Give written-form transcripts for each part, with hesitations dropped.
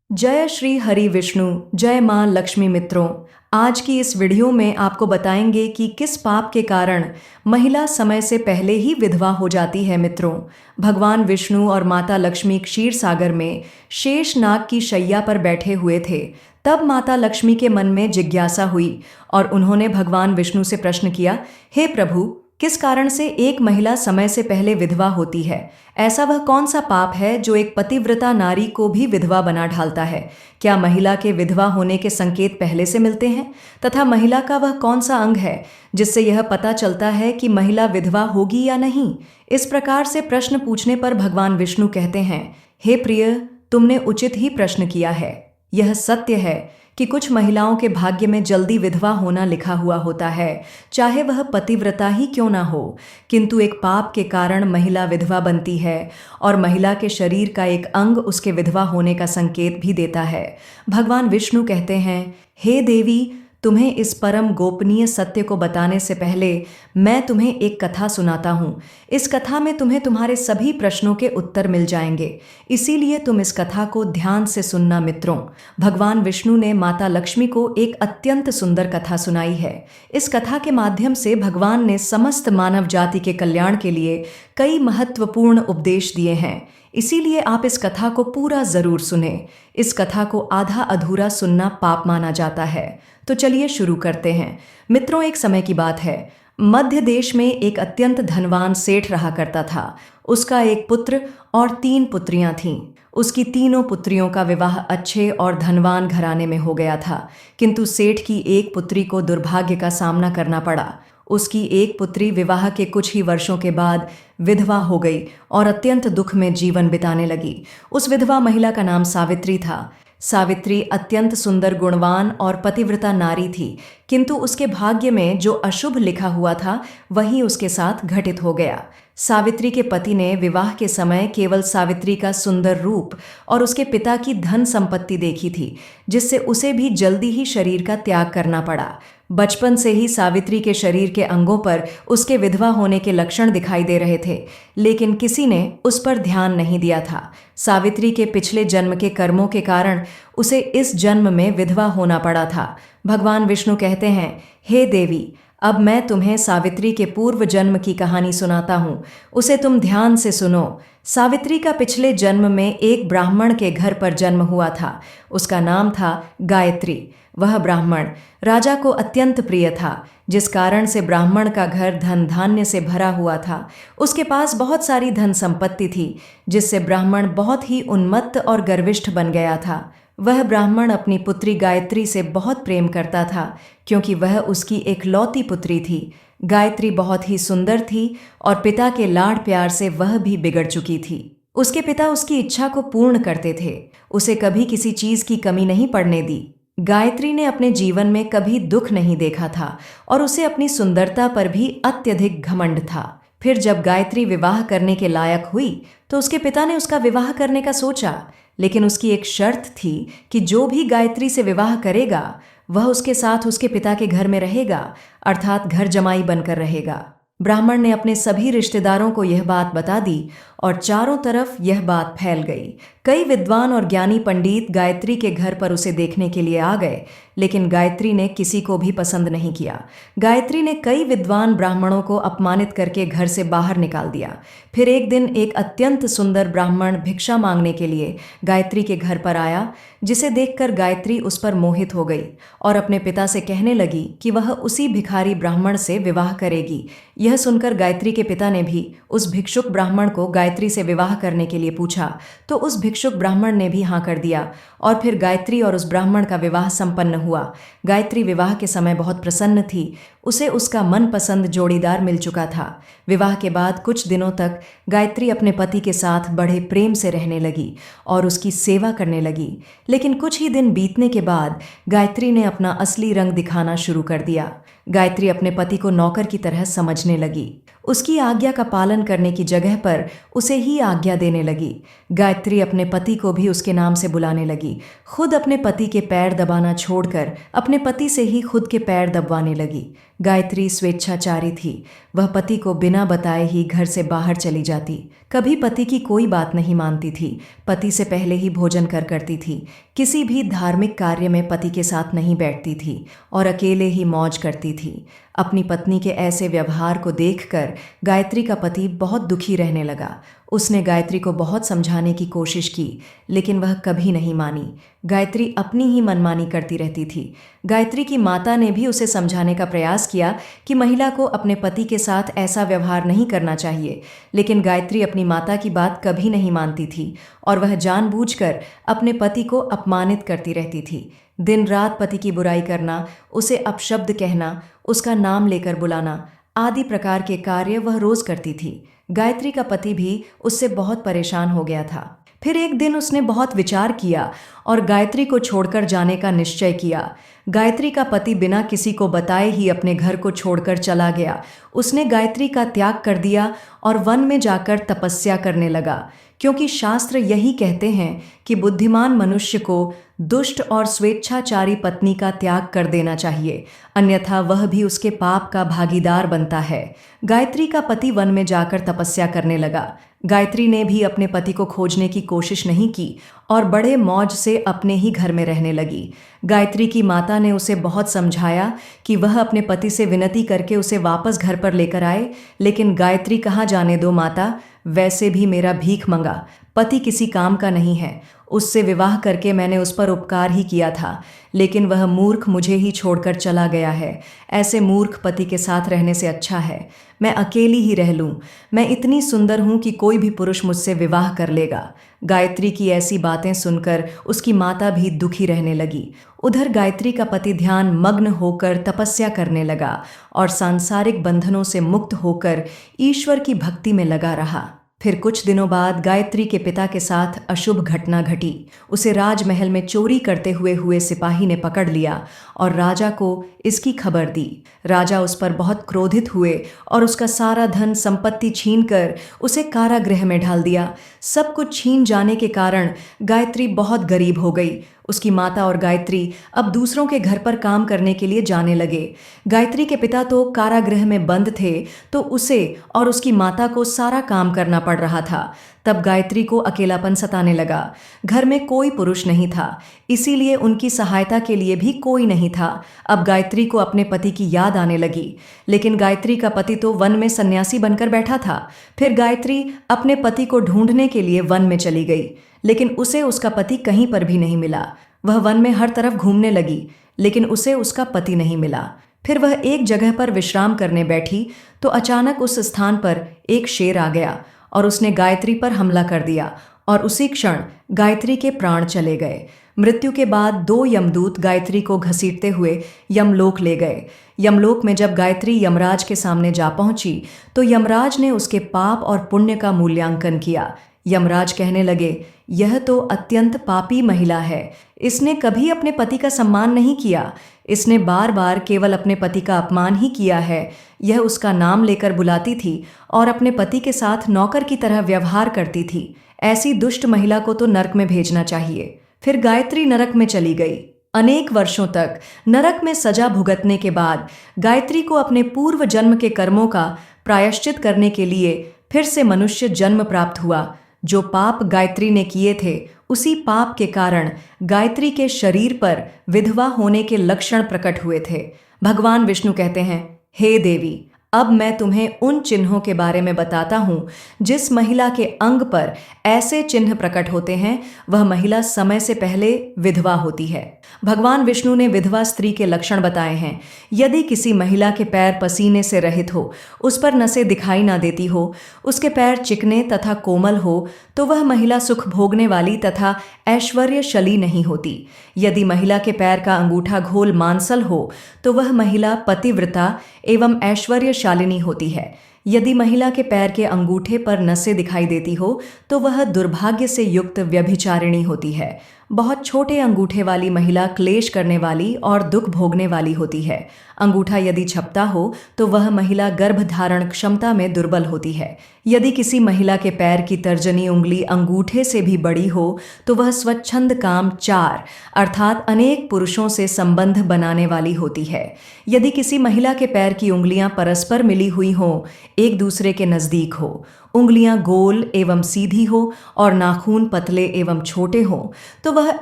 जय श्री हरि विष्णु। जय माँ लक्ष्मी। मित्रों, आज की इस वीडियो में आपको बताएंगे कि किस पाप के कारण महिला समय से पहले ही विधवा हो जाती है। मित्रों, भगवान विष्णु और माता लक्ष्मी क्षीर सागर में शेष नाग की शैया पर बैठे हुए थे। तब माता लक्ष्मी के मन में जिज्ञासा हुई और उन्होंने भगवान विष्णु से प्रश्न किया, हे प्रभु, किस कारण से एक महिला समय से पहले विधवा होती है? ऐसा वह कौन सा पाप है जो एक पतिव्रता नारी को भी विधवा बना डालता है? क्या महिला के विधवा होने के संकेत पहले से मिलते हैं? तथा महिला का वह कौन सा अंग है जिससे यह पता चलता है कि महिला विधवा होगी या नहीं? इस प्रकार से प्रश्न पूछने पर भगवान विष्णु कहते हैं, हे प्रिय, तुमने उचित ही प्रश्न किया है। यह सत्य है कि कुछ महिलाओं के भाग्य में जल्दी विधवा होना लिखा हुआ होता है, चाहे वह पतिव्रता ही क्यों ना हो। किंतु एक पाप के कारण महिला विधवा बनती है और महिला के शरीर का एक अंग उसके विधवा होने का संकेत भी देता है। भगवान विष्णु कहते हैं, हे देवी, तुम्हें इस परम गोपनीय सत्य को बताने से पहले मैं तुम्हें एक कथा सुनाता हूँ। इस कथा में तुम्हें तुम्हारे सभी प्रश्नों के उत्तर मिल जाएंगे, इसीलिए तुम इस कथा को ध्यान से सुनना। मित्रों, भगवान विष्णु ने माता लक्ष्मी को एक अत्यंत सुंदर कथा सुनाई है। इस कथा के माध्यम से भगवान ने समस्त मानव जाति के कल्याण के लिए कई महत्वपूर्ण उपदेश दिए हैं, इसीलिए आप इस कथा को पूरा जरूर सुने। इस कथा को आधा अधूरा सुनना पाप माना जाता है। तो चलिए शुरू करते हैं। मित्रों, एक समय की बात है। मध्य देश में एक अत्यंत धनवान सेठ रहा करता था। उसका एक पुत्र और 3 पुत्रियां थीं। उसकी तीनों पुत्रियों का विवाह अच्छे और धनवान घराने में हो गया था, किंतु सेठ की एक पुत्री को दुर्भाग्य का सामना करना पड़ा। उसकी एक पुत्री विवाह के कुछ ही वर्षों के बाद विधवा हो गई और अत्यंत दुख में जीवन बिताने लगी। उस विधवा महिला का नाम सावित्री था। सावित्री अत्यंत सुंदर, गुणवान और पतिव्रता नारी थी, किंतु उसके भाग्य में जो अशुभ लिखा हुआ था वही उसके साथ घटित हो गया। सावित्री के पति ने विवाह के समय केवल सावित्री का सुंदर रूप और उसके पिता की धन संपत्ति देखी थी, जिससे उसे भी जल्दी ही शरीर का त्याग करना पड़ा। बचपन से ही सावित्री के शरीर के अंगों पर उसके विधवा होने के लक्षण दिखाई दे रहे थे, लेकिन किसी ने उस पर ध्यान नहीं दिया था। सावित्री के पिछले जन्म के कर्मों के कारण उसे इस जन्म में विधवा होना पड़ा था। भगवान विष्णु कहते हैं, हे देवी, अब मैं तुम्हें सावित्री के पूर्व जन्म की कहानी सुनाता हूँ, उसे तुम ध्यान से सुनो। सावित्री का पिछले जन्म में एक ब्राह्मण के घर पर जन्म हुआ था। उसका नाम था गायत्री। वह ब्राह्मण राजा को अत्यंत प्रिय था, जिस कारण से ब्राह्मण का घर धन धान्य से भरा हुआ था। उसके पास बहुत सारी धन संपत्ति थी, जिससे ब्राह्मण बहुत ही उन्मत्त और गर्विष्ठ बन गया था। वह ब्राह्मण अपनी पुत्री गायत्री से बहुत प्रेम करता था, क्योंकि वह उसकी एकलौती पुत्री थी। गायत्री बहुत ही सुंदर थी और पिता के लाड प्यार से वह भी बिगड़ चुकी थी। उसके पिता उसकी इच्छा को पूर्ण करते थे, उसे कभी किसी चीज की कमी नहीं पड़ने दी। गायत्री ने अपने जीवन में कभी दुख नहीं देखा था और उसे अपनी सुंदरता पर भी अत्यधिक घमंड था। फिर जब गायत्री विवाह करने के लायक हुई तो उसके पिता ने उसका विवाह करने का सोचा, लेकिन उसकी एक शर्त थी कि जो भी गायत्री से विवाह करेगा वह उसके साथ उसके पिता के घर में रहेगा, अर्थात घर जमाई बनकर रहेगा। ब्राह्मण ने अपने सभी रिश्तेदारों को यह बात बता दी और चारों तरफ यह बात फैल गई। कई विद्वान और ज्ञानी पंडित गायत्री के घर पर उसे देखने के लिए आ गए, लेकिन गायत्री ने किसी को भी पसंद नहीं किया। गायत्री ने कई विद्वान ब्राह्मणों को अपमानित करके घर से बाहर निकाल दिया। फिर एक दिन एक अत्यंत सुंदर ब्राह्मण भिक्षा मांगने के लिए गायत्री के घर पर आया, जिसे देखकर गायत्री उस पर मोहित हो गई और अपने पिता से कहने लगी कि वह उसी भिखारी ब्राह्मण से विवाह करेगी। यह सुनकर गायत्री के पिता ने भी उस भिक्षुक ब्राह्मण को गायत्री से विवाह करने के लिए पूछा, तो उस भिक्षुक ब्राह्मण ने भी हाँ कर दिया और फिर गायत्री और उस ब्राह्मण का विवाह संपन्न हुआ। गायत्री विवाह के समय बहुत प्रसन्न थी, उसे उसका मनपसंद जोड़ीदार मिल चुका था। विवाह के बाद कुछ दिनों तक गायत्री अपने पति के साथ बड़े प्रेम से रहने लगी और उसकी सेवा करने लगी, लेकिन कुछ ही दिन बीतने के बाद गायत्री ने अपना असली रंग दिखाना शुरू कर दिया। गायत्री अपने पति को नौकर की तरह समझने लगी। उसकी आज्ञा का पालन करने की जगह पर उसे ही आज्ञा देने लगी। गायत्री अपने पति को भी उसके नाम से बुलाने लगी। खुद अपने पति के पैर दबाना छोड़कर अपने पति से ही खुद के पैर दबवाने लगी। गायत्री स्वेच्छाचारी थी। वह पति को बिना बताए ही घर से बाहर चली जाती। कभी पति की कोई बात नहीं मानती थी। पति से पहले ही भोजन करती थी। किसी भी धार्मिक कार्य में पति के साथ नहीं बैठती थी और अकेले ही मौज करती थी। अपनी पत्नी के ऐसे व्यवहार को देखकर गायत्री का पति बहुत दुखी रहने लगा। उसने गायत्री को बहुत समझाने की कोशिश की, लेकिन वह कभी नहीं मानी। गायत्री अपनी ही मनमानी करती रहती थी। गायत्री की माता ने भी उसे समझाने का प्रयास किया कि महिला को अपने पति के साथ ऐसा व्यवहार नहीं करना चाहिए, लेकिन गायत्री अपनी माता की बात कभी नहीं मानती थी और वह जानबूझकर अपने पति को अपमानित करती रहती थी। दिन रात पति की बुराई करना, उसे अपशब्द कहना, उसका नाम लेकर बुलाना आदि प्रकार के कार्य वह रोज करती थी। गायत्री का पति भी उससे बहुत परेशान हो गया था। फिर एक दिन उसने बहुत विचार किया और गायत्री को छोड़कर जाने का निश्चय किया। गायत्री का पति बिना किसी को बताए ही अपने घर को छोड़कर चला गया। उसने गायत्री का त्याग कर दिया और वन में जाकर तपस्या करने लगा, क्योंकि शास्त्र यही कहते हैं कि बुद्धिमान मनुष्य को दुष्ट और स्वेच्छाचारी पत्नी का त्याग कर देना चाहिए, अन्यथा वह भी उसके पाप का भागीदार बनता है। गायत्री का पति वन में जाकर तपस्या करने लगा। गायत्री ने भी अपने पति को खोजने की कोशिश नहीं की और बड़े मौज से अपने ही घर में रहने लगी। गायत्री की माता ने उसे बहुत समझाया कि वह अपने पति से विनती करके उसे वापस घर पर लेकर आए, लेकिन गायत्री कहाँ जाने दो माता, वैसे भी मेरा भीख मंगा पति किसी काम का नहीं है। उससे विवाह करके मैंने उस पर उपकार ही किया था, लेकिन वह मूर्ख मुझे ही छोड़कर चला गया है। ऐसे मूर्ख पति के साथ रहने से अच्छा है मैं अकेली ही रह लूं। मैं इतनी सुंदर हूं कि कोई भी पुरुष मुझसे विवाह कर लेगा। गायत्री की ऐसी बातें सुनकर उसकी माता भी दुखी रहने लगी। उधर गायत्री का पति ध्यान मग्न होकर तपस्या करने लगा और सांसारिक बंधनों से मुक्त होकर ईश्वर की भक्ति में लगा रहा। फिर कुछ दिनों बाद गायत्री के पिता के साथ अशुभ घटना घटी। उसे राजमहल में चोरी करते हुए सिपाही ने पकड़ लिया और राजा को इसकी खबर दी। राजा उस पर बहुत क्रोधित हुए और उसका सारा धन संपत्ति छीनकर उसे कारागृह में डाल दिया। सब कुछ छीन जाने के कारण गायत्री बहुत गरीब हो गई। उसकी माता और गायत्री अब दूसरों के घर पर काम करने के लिए जाने लगे। गायत्री के पिता तो कारागृह में बंद थे, तो उसे और उसकी माता को सारा काम करना पड़ रहा था। तब गायत्री को अकेलापन सताने लगा। घर में कोई पुरुष नहीं था, इसीलिए उनकी सहायता के लिए भी कोई नहीं था। अब गायत्री को अपने पति की याद आने लगी, लेकिन गायत्री का पति तो वन में सन्यासी बनकर बैठा था। फिर गायत्री अपने पति को ढूंढने के लिए वन में चली गई, लेकिन उसे उसका पति कहीं पर भी नहीं मिला। वह वन में हर तरफ घूमने लगी, लेकिन उसे उसका पति नहीं मिला। फिर वह एक जगह पर विश्राम करने बैठी तो अचानक उस स्थान पर एक शेर आ गया और उसने गायत्री पर हमला कर दिया और उसी क्षण गायत्री के प्राण चले गए। मृत्यु के बाद 2 यमदूत गायत्री को घसीटते हुए यमलोक ले गए। यमलोक में जब गायत्री यमराज के सामने जा पहुंची तो यमराज ने उसके पाप और पुण्य का मूल्यांकन किया। यमराज कहने लगे, यह तो अत्यंत पापी महिला है। इसने कभी अपने पति का सम्मान नहीं किया। इसने बार बार केवल अपने पति का अपमान ही किया है। यह उसका नाम लेकर बुलाती थी और अपने पति के साथ नौकर की तरह व्यवहार करती थी। ऐसी दुष्ट महिला को तो नरक में भेजना चाहिए। फिर गायत्री नरक में चली गई। अनेक वर्षों तक नरक में सजा भुगतने के बाद गायत्री को अपने पूर्व जन्म के कर्मों का प्रायश्चित करने के लिए फिर से मनुष्य जन्म प्राप्त हुआ। जो पाप गायत्री ने किए थे, उसी पाप के कारण गायत्री के शरीर पर विधवा होने के लक्षण प्रकट हुए थे। भगवान विष्णु कहते हैं, हे देवी, अब मैं तुम्हें उन चिन्हों के बारे में बताता हूँ जिस महिला के अंग पर ऐसे चिन्ह प्रकट होते हैं, वह महिला समय से पहले विधवा होती है। भगवान विष्णु ने विधवा स्त्री के लक्षण बताए हैं। यदि किसी महिला के पैर पसीने से रहित हो, उस पर नसें दिखाई ना देती हो, उसके पैर चिकने तथा कोमल हो, तो वह महिला सुख भोगने वाली तथा ऐश्वर्यशाली नहीं होती। यदि महिला के पैर का अंगूठा घोल मांसल हो, तो वह महिला पतिव्रता एवं ऐश्वर्यशालिनी होती है। यदि महिला के पैर के अंगूठे पर नसें दिखाई देती हो, तो वह दुर्भाग्य से युक्त व्यभिचारिणी होती है। बहुत छोटे अंगूठे वाली महिला क्लेश करने वाली और दुख भोगने वाली होती है। अंगूठा यदि छपता हो, तो वह महिला गर्भधारण क्षमता में दुर्बल होती है। यदि किसी महिला के पैर की तर्जनी उंगली अंगूठे से भी बड़ी हो, तो वह स्वच्छंद काम चार अर्थात अनेक पुरुषों से संबंध बनाने वाली होती है। यदि किसी महिला के पैर की उंगलियां परस्पर मिली हुई हों, एक दूसरे के नजदीक हो, उंगलियां गोल एवं सीधी हो और नाखून पतले एवं छोटे हों, तो वह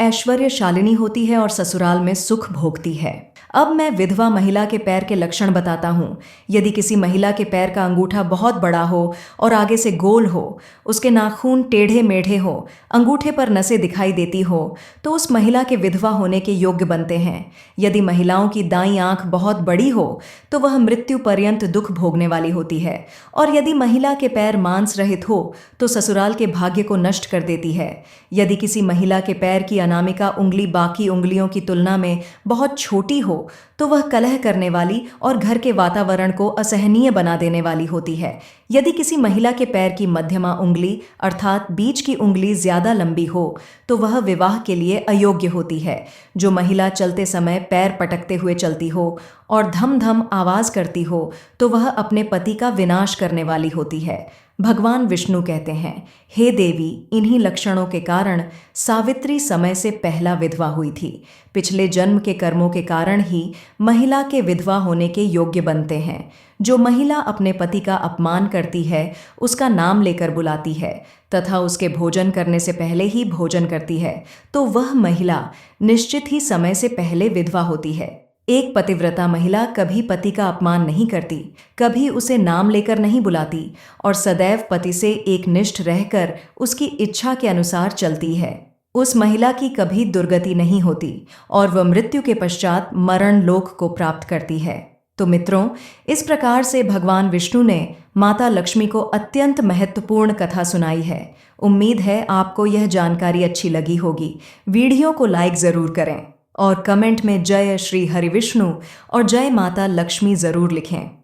ऐश्वर्यशालिनी होती है और ससुराल में सुख भोगती है। अब मैं विधवा महिला के पैर के लक्षण बताता हूँ। यदि किसी महिला के पैर का अंगूठा बहुत बड़ा हो और आगे से गोल हो, उसके नाखून टेढ़े मेढ़े हो, अंगूठे पर नसें दिखाई देती हो, तो उस महिला के विधवा होने के योग्य बनते हैं। यदि महिलाओं की दाईं आंख बहुत बड़ी हो, तो वह मृत्यु पर्यंत दुख भोगने वाली होती है। और यदि महिला के पैर मांस रहित हो, तो ससुराल के भाग्य को नष्ट कर देती है। यदि किसी महिला के पैर की अनामिका उंगली बाकी उंगलियों की तुलना में बहुत छोटी हो, तो वह कलह करने वाली और घर के वातावरण को असहनीय बना देने वाली होती है। यदि किसी महिला के पैर की मध्यमा उंगली अर्थात बीच की उंगली ज्यादा लंबी हो, तो वह विवाह के लिए अयोग्य होती है। जो महिला चलते समय पैर पटकते हुए चलती हो और धम धम आवाज करती हो, तो वह अपने पति का विनाश करने वाली होती है। भगवान विष्णु कहते हैं, हे देवी, इन्हीं लक्षणों के कारण सावित्री समय से पहला विधवा हुई थी। पिछले जन्म के कर्मों के कारण ही महिला के विधवा होने के योग्य बनते हैं। जो महिला अपने पति का अपमान करती है, उसका नाम लेकर बुलाती है तथा उसके भोजन करने से पहले ही भोजन करती है, तो वह महिला निश्चित ही समय से पहले विधवा होती है। एक पतिव्रता महिला कभी पति का अपमान नहीं करती, कभी उसे नाम लेकर नहीं बुलाती और सदैव पति से एकनिष्ठ रहकर उसकी इच्छा के अनुसार चलती है। उस महिला की कभी दुर्गति नहीं होती और वह मृत्यु के पश्चात मरण लोक को प्राप्त करती है। तो मित्रों, इस प्रकार से भगवान विष्णु ने माता लक्ष्मी को अत्यंत महत्वपूर्ण कथा सुनाई है। उम्मीद है आपको यह जानकारी अच्छी लगी होगी। वीडियो को लाइक जरूर करें और कमेंट में जय श्री हरि विष्णु और जय माता लक्ष्मी जरूर लिखें।